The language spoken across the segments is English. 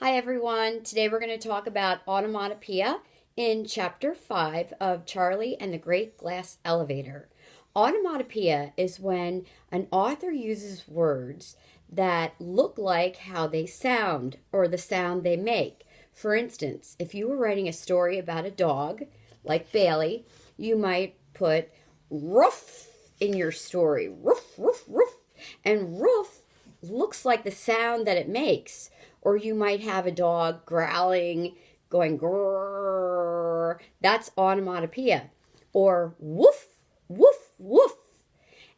Hi everyone, today we're going to talk about onomatopoeia in chapter 5 of Charlie and the Great Glass Elevator. Onomatopoeia is when an author uses words that look like how they sound or the sound they make. For instance, if you were writing a story about a dog, like Bailey, you might put roof in your story. Roof, roof, roof. And roof looks like the sound that it makes. Or you might have a dog growling, going grrr. That's onomatopoeia. Or woof, woof, woof.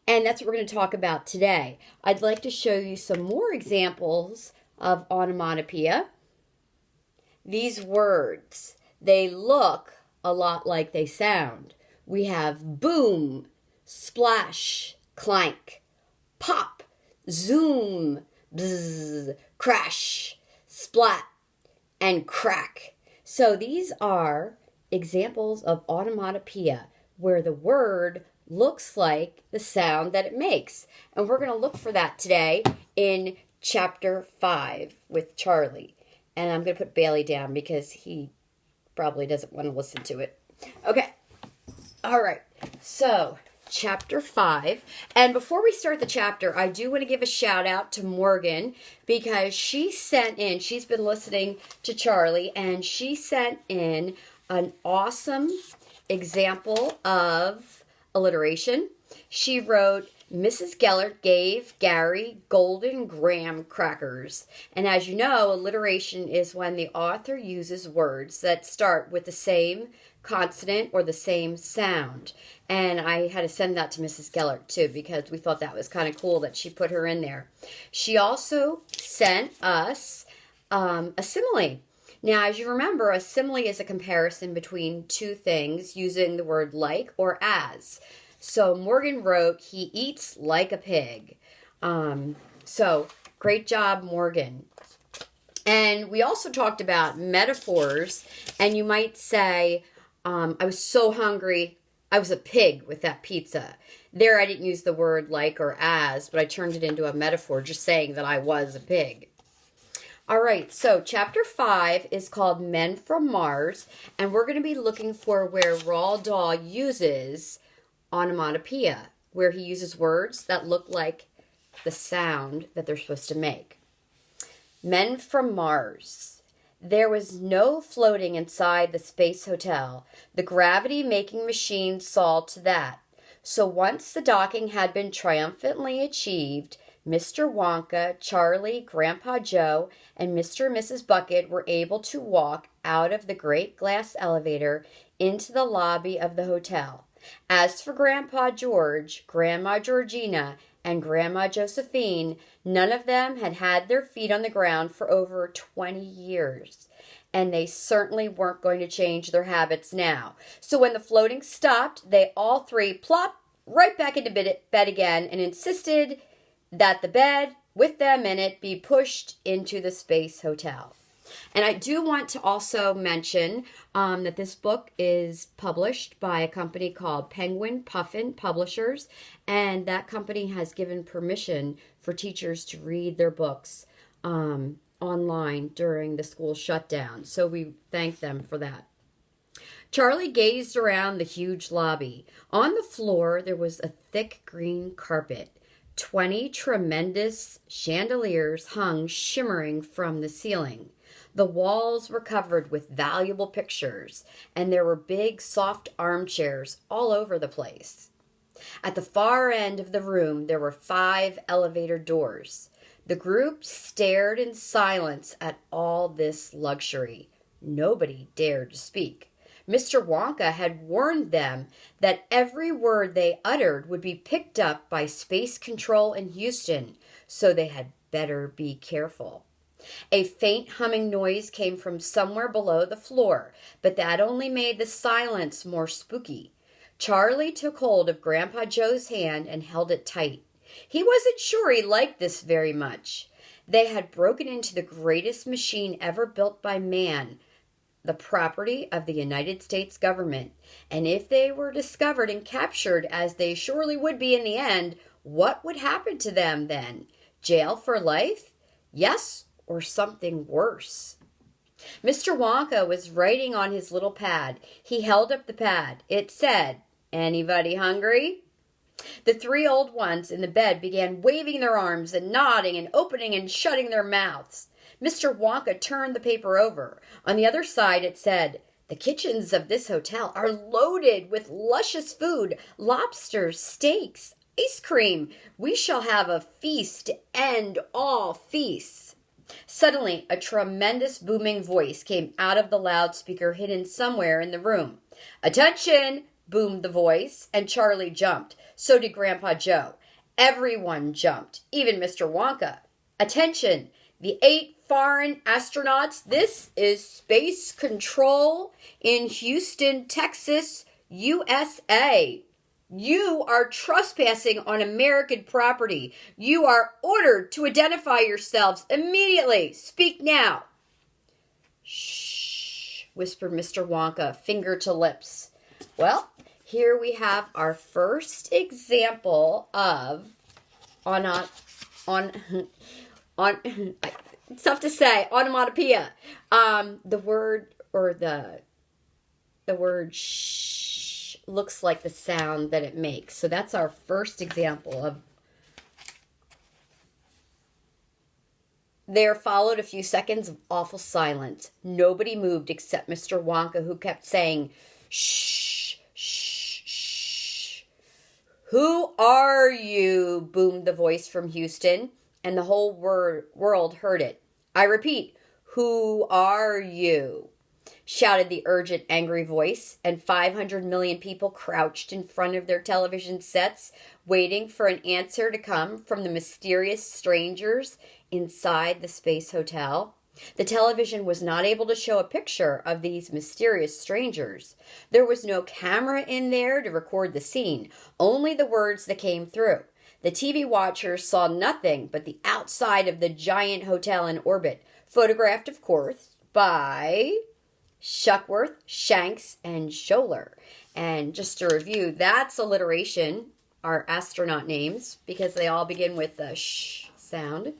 And that's what we're going to talk about today. I'd like to show you some more examples of onomatopoeia. These words, they look a lot like they sound. We have boom, splash, clank, pop, zoom, bzz, crash, splat, and crack. So these are examples of onomatopoeia where the word looks like the sound that it makes. And we're going to look for that today in chapter 5 with Charlie. And I'm going to put Bailey down because he probably doesn't want to listen to it. Okay. All right. So chapter 5. And before we start the chapter, I do want to give a shout out to Morgan because she sent in, she's been listening to Charlie, and she sent in an awesome example of alliteration. She wrote, Mrs. Gellert gave Gary golden graham crackers. And as you know, alliteration is when the author uses words that start with the same consonant or the same sound. And I had to send that to Mrs. Gellert too because we thought that was kind of cool that she put her in there. She also sent us a simile. Now, as you remember, a simile is a comparison between two things using the word like or as. So Morgan wrote, he eats like a pig. So great job, Morgan. And we also talked about metaphors, and you might say, I was so hungry, I was a pig with that pizza. There I didn't use the word like or as, but I turned it into a metaphor, just saying that I was a pig. All right, so chapter 5 is called Men from Mars, and we're going to be looking for where Roald Dahl uses onomatopoeia, where he uses words that look like the sound that they're supposed to make. Men from Mars. There was no floating inside the space hotel. The gravity-making machine saw to that. So once the docking had been triumphantly achieved, Mr. Wonka, Charlie, Grandpa Joe, and Mr. and Mrs. Bucket were able to walk out of the great glass elevator into the lobby of the hotel. As for Grandpa George, Grandma Georgina, and Grandma Josephine, none of them had had their feet on the ground for over 20 years. And they certainly weren't going to change their habits now. So when the floating stopped, they all three plopped right back into bed again and insisted that the bed with them in it be pushed into the space hotel. And I do want to also mention that this book is published by a company called Penguin Puffin Publishers, and that company has given permission for teachers to read their books online during the school shutdown. So we thank them for that. Charlie gazed around the huge lobby. On the floor, there was a thick green carpet. 20 tremendous chandeliers hung shimmering from the ceiling. The walls were covered with valuable pictures, and there were big, soft armchairs all over the place. At the far end of the room, there were 5 elevator doors. The group stared in silence at all this luxury. Nobody dared to speak. Mr. Wonka had warned them that every word they uttered would be picked up by space control in Houston, so they had better be careful. A faint humming noise came from somewhere below the floor, but that only made the silence more spooky. Charlie took hold of Grandpa Joe's hand and held it tight. He wasn't sure he liked this very much. They had broken into the greatest machine ever built by man, the property of the United States government. And if they were discovered and captured, as they surely would be in the end, what would happen to them then? Jail for life? Yes or something worse. Mr. Wonka was writing on his little pad. He held up the pad. It said, "Anybody hungry?" The three old ones in the bed began waving their arms and nodding and opening and shutting their mouths. Mr. Wonka turned the paper over. On the other side it said, "The kitchens of this hotel are loaded with luscious food, lobsters, steaks, ice cream. We shall have a feast to end all feasts." Suddenly, a tremendous booming voice came out of the loudspeaker hidden somewhere in the room. "Attention!" boomed the voice, and Charlie jumped. So did Grandpa Joe. Everyone jumped, even Mr. Wonka. "Attention! The 8 foreign astronauts. This is Space Control in Houston, Texas, USA. You are trespassing on American property. You are ordered to identify yourselves immediately. Speak now." "Shh," whispered Mr. Wonka, finger to lips. Well, here we have our first example of it's tough to say, onomatopoeia. The word shh looks like the sound that it makes. So that's our first example of. There followed a few seconds of awful silence. Nobody moved except Mr. Wonka, who kept saying, "Shh, shh, shh." "Who are you?" boomed the voice from Houston, and the whole world heard it. "I repeat, who are you?" shouted the urgent, angry voice, and 500 million people crouched in front of their television sets, waiting for an answer to come from the mysterious strangers inside the space hotel. The television was not able to show a picture of these mysterious strangers. There was no camera in there to record the scene, only the words that came through. The TV watchers saw nothing but the outside of the giant hotel in orbit, photographed, of course, by Shuckworth, Shanks, and Scholler. And just to review, that's alliteration, our astronaut names, because they all begin with the sh sound,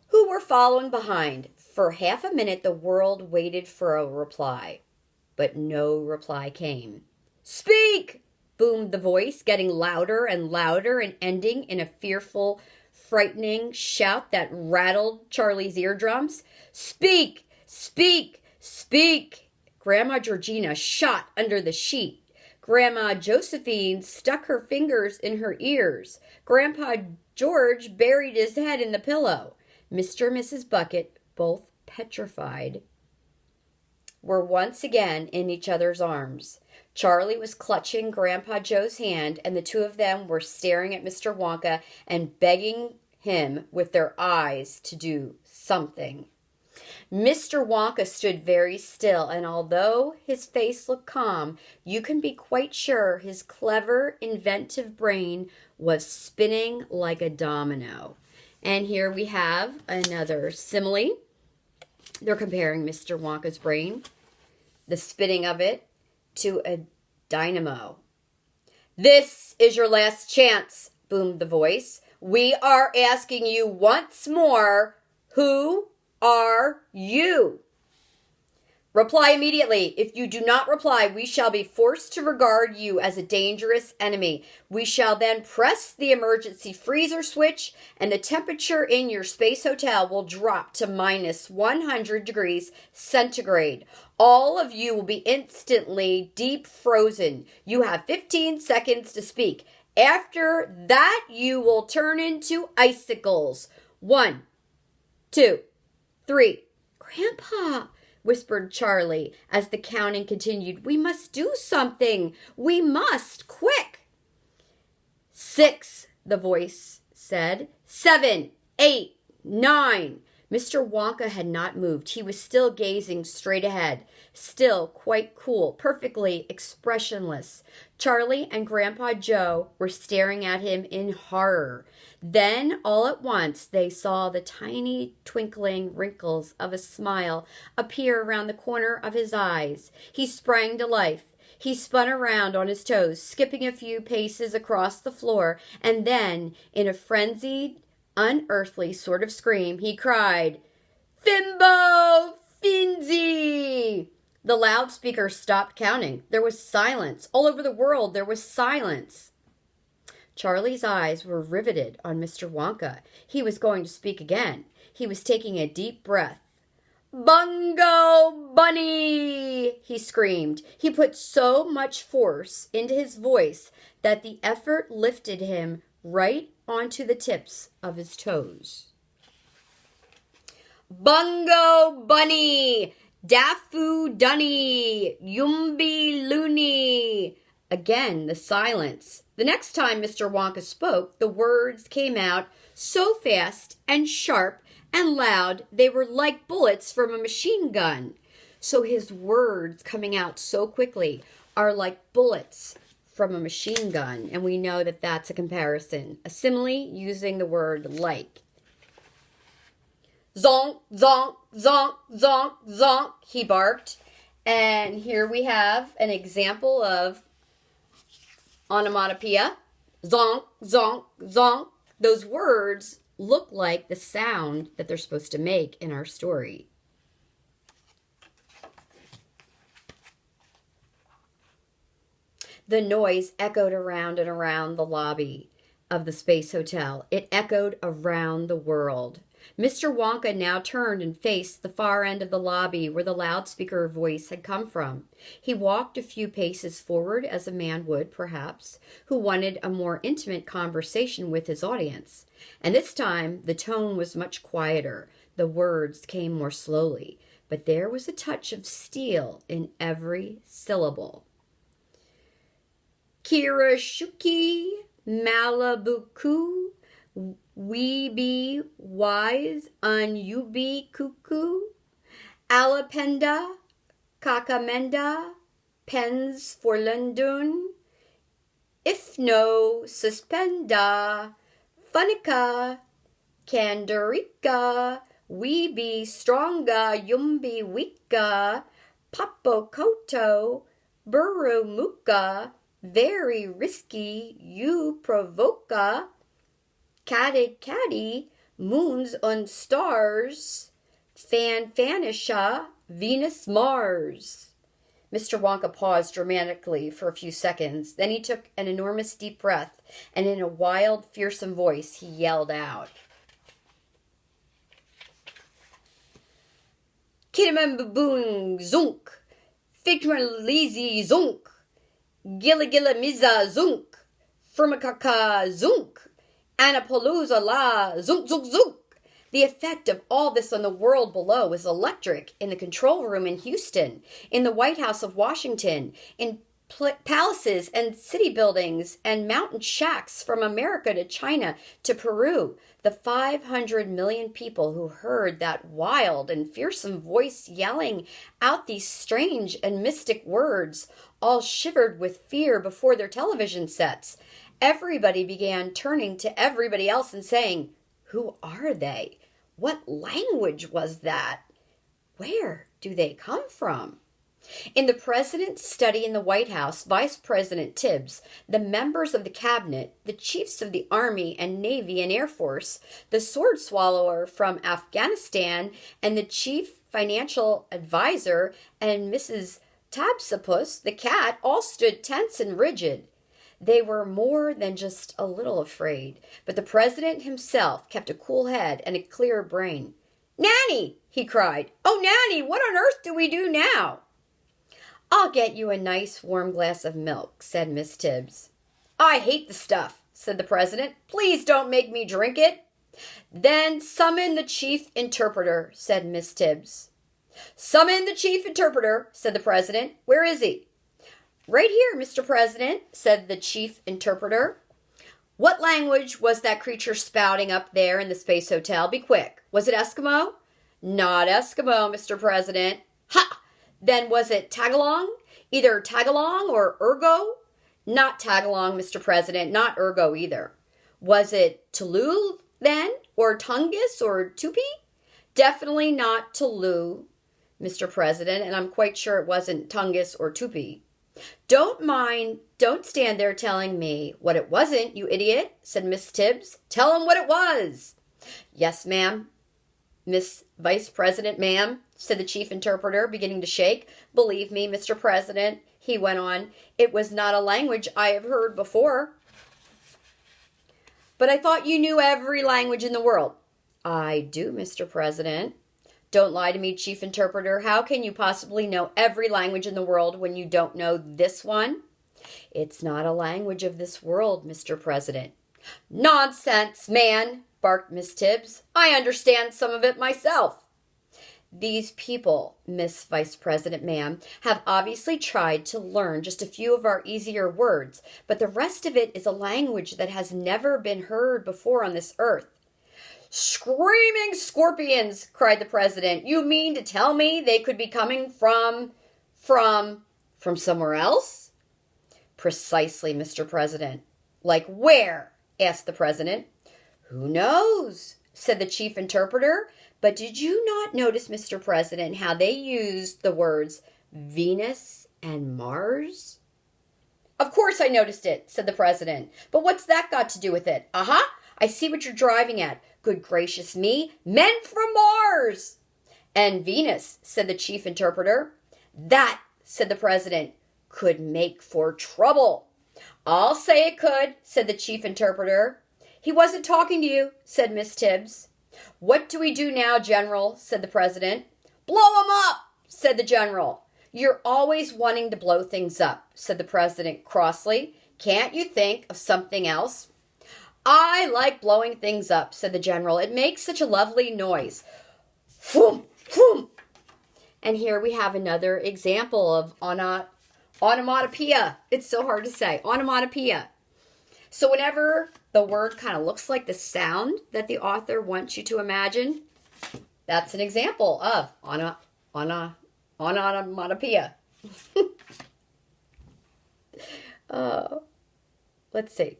who were following behind. For half a minute, the world waited for a reply, but no reply came. "Speak!" boomed the voice, getting louder and louder and ending in a fearful, frightening shout that rattled Charlie's eardrums. "Speak! Speak! Speak!" Grandma Georgina shot under the sheet. Grandma Josephine stuck her fingers in her ears. Grandpa George buried his head in the pillow. Mr. and Mrs. Bucket, both petrified, were once again in each other's arms. Charlie was clutching Grandpa Joe's hand, and the two of them were staring at Mr. Wonka and begging him with their eyes to do something. Mr. Wonka stood very still, and although his face looked calm, you can be quite sure his clever, inventive brain was spinning like a domino. And here we have another simile. They're comparing Mr. Wonka's brain, the spinning of it, to a dynamo. "This is your last chance," boomed the voice. "We are asking you once more, who are you? Reply immediately. If you do not reply, we shall be forced to regard you as a dangerous enemy. We shall then press the emergency freezer switch, and the temperature in your space hotel will drop to minus 100 degrees centigrade. All of you will be instantly deep frozen. You have 15 seconds to speak. After that, you will turn into icicles. 1, 2, 3. "Grandpa," whispered Charlie as the counting continued, "we must do something. We must, quick." 6, the voice said. 7, 8, 9. Mr. Wonka had not moved. He was still gazing straight ahead, still quite cool, perfectly expressionless. Charlie and Grandpa Joe were staring at him in horror. Then, all at once, they saw the tiny twinkling wrinkles of a smile appear around the corner of his eyes. He sprang to life. He spun around on his toes, skipping a few paces across the floor, and then, in a frenzied unearthly sort of scream, he cried, "Fimbo! Finzi!" The loudspeaker stopped counting. There was silence. All over the world, there was silence. Charlie's eyes were riveted on Mr. Wonka. He was going to speak again. He was taking a deep breath. "Bungo Bunny!" he screamed. He put so much force into his voice that the effort lifted him right onto the tips of his toes. "Bungo Bunny! Daffoo Dunny! Yumby Loony!" Again, the silence. The next time Mr. Wonka spoke, the words came out so fast and sharp and loud they were like bullets from a machine gun. So his words coming out so quickly are like bullets from a machine gun, and we know that that's a comparison, a simile using the word like. "Zonk, zonk, zonk, zonk, zonk," he barked. And here we have an example of onomatopoeia. Zonk, zonk, zonk. Those words look like the sound that they're supposed to make in our story. The noise echoed around and around the lobby of the Space Hotel. It echoed around the world. Mr. Wonka now turned and faced the far end of the lobby where the loudspeaker voice had come from. He walked a few paces forward, as a man would, perhaps, who wanted a more intimate conversation with his audience. And this time, the tone was much quieter. The words came more slowly, but there was a touch of steel in every syllable. "Kirashuki, Malabuku, we be wise, you be cuckoo, Alapenda, Kakamenda, pens for London, if no suspenda, Funica, Candarica, we be stronga, yumbi weaka, Papokoto, Burumuka, very risky, you provoca, Caddy, moons and stars, Fanisha, Venus, Mars. Mr. Wonka paused dramatically for a few seconds. Then he took an enormous deep breath, and in a wild, fearsome voice, he yelled out, "Kiddaman baboon zunk, Figman lazy zunk, Gilla miza zunk, Firmakaka zunk, Anapalooza la zunk zunk zunk." The effect of all this on the world below was electric. In the control room in Houston, in the White House of Washington, in palaces and city buildings and mountain shacks from America to China to Peru, the 500 million people who heard that wild and fearsome voice yelling out these strange and mystic words all shivered with fear before their television sets. Everybody began turning to everybody else and saying, "Who are they? What language was that? Where do they come from?" In the president's study in the White House, Vice President Tibbs, the members of the cabinet, the chiefs of the Army and Navy and Air Force, the sword swallower from Afghanistan, and the chief financial advisor, and Mrs. Tabsipus, the cat, all stood tense and rigid. They were more than just a little afraid, but the president himself kept a cool head and a clear brain. "Nanny!" he cried. "Oh, Nanny, what on earth do we do now?" "I'll get you a nice warm glass of milk," said Miss Tibbs. "I hate the stuff," said the president. "Please don't make me drink it." "Then summon the chief interpreter," said Miss Tibbs. "Summon the chief interpreter," said the president. "Where is he?" "Right here, Mr. President," said the chief interpreter. "What language was that creature spouting up there in the Space Hotel? Be quick. Was it Eskimo?" "Not Eskimo, Mr. President." "Ha! Then was it Tagalong? Either Tagalong or Ergo?" "Not Tagalong, Mr. President. Not Ergo either." "Was it Tulu then? Or Tungus or Tupi?" "Definitely not Tulu, Mr. President, and I'm quite sure it wasn't Tungus or Tupi." Don't stand there telling me what it wasn't, you idiot," said Miss Tibbs. "Tell him what it was." Yes, ma'am. Miss Vice President, ma'am, said the chief interpreter, beginning to shake. Believe me, Mr. President, he went on, it was not a language I have heard before. But I thought you knew every language in the world. I do, Mr. President. Don't lie to me, chief interpreter. How can you possibly know every language in the world when you don't know this one? It's not a language of this world, Mr. President. Nonsense, man, barked Miss Tibbs. I understand some of it myself. These people, Miss Vice President, ma'am, have obviously tried to learn just a few of our easier words, but the rest of it is a language that has never been heard before on this earth. Screaming scorpions, cried the president. You mean to tell me they could be coming from somewhere else? Precisely, Mr. President. Like where? Asked the president. Who knows? Said the chief interpreter. But did you not notice, Mr. President, how they used the words Venus and Mars? Of course I noticed it, said the president. But what's that got to do with it? Aha! I see what you're driving at. Good gracious me, men from Mars! And Venus, said the chief interpreter. That, said the president, could make for trouble. I'll say it could, said the chief interpreter. He wasn't talking to you, said Miss Tibbs. What do we do now, General? Said the president. Blow 'em up, said the general. You're always wanting to blow things up, said the president crossly. Can't you think of something else? I like blowing things up, said the general. It makes such a lovely noise. Phoom, phoom. And here we have another example of onomatopoeia. It's so hard to say. Onomatopoeia. So whenever the word kind of looks like the sound that the author wants you to imagine, that's an example of onomatopoeia. Let's see.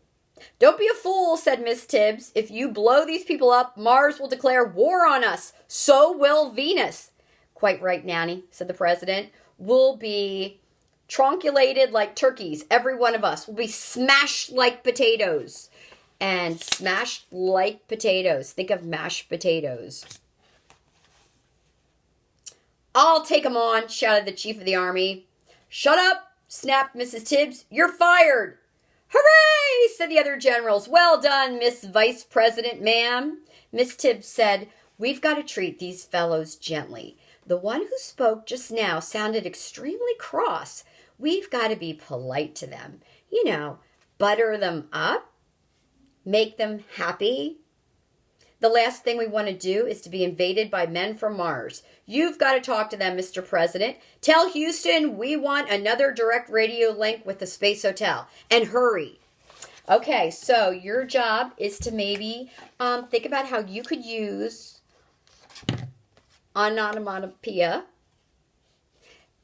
Don't be a fool, said Miss Tibbs. If you blow these people up, Mars will declare war on us. So will Venus. Quite right, Nanny, said the president. We'll be trunculated like turkeys. Every one of us will be smashed like potatoes. And smashed like potatoes. Think of mashed potatoes. I'll take 'em on, shouted the chief of the army. Shut up, snapped Mrs. Tibbs. You're fired. Hooray, said the other generals. Well done, Miss Vice President, ma'am. Miss Tibbs said, we've got to treat these fellows gently. The one who spoke just now sounded extremely cross. We've got to be polite to them. You know, butter them up, make them happy. The last thing we want to do is to be invaded by men from Mars. You've got to talk to them, Mr. President. Tell Houston we want another direct radio link with the Space Hotel. And hurry. Okay, so your job is to maybe think about how you could use onomatopoeia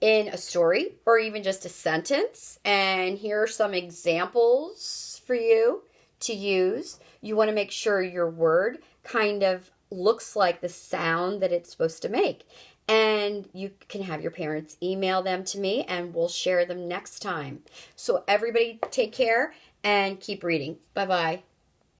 in a story or even just a sentence. And here are some examples for you to use. You want to make sure your word kind of looks like the sound that it's supposed to make. And you can have your parents email them to me and we'll share them next time. So everybody take care and keep reading. Bye-bye.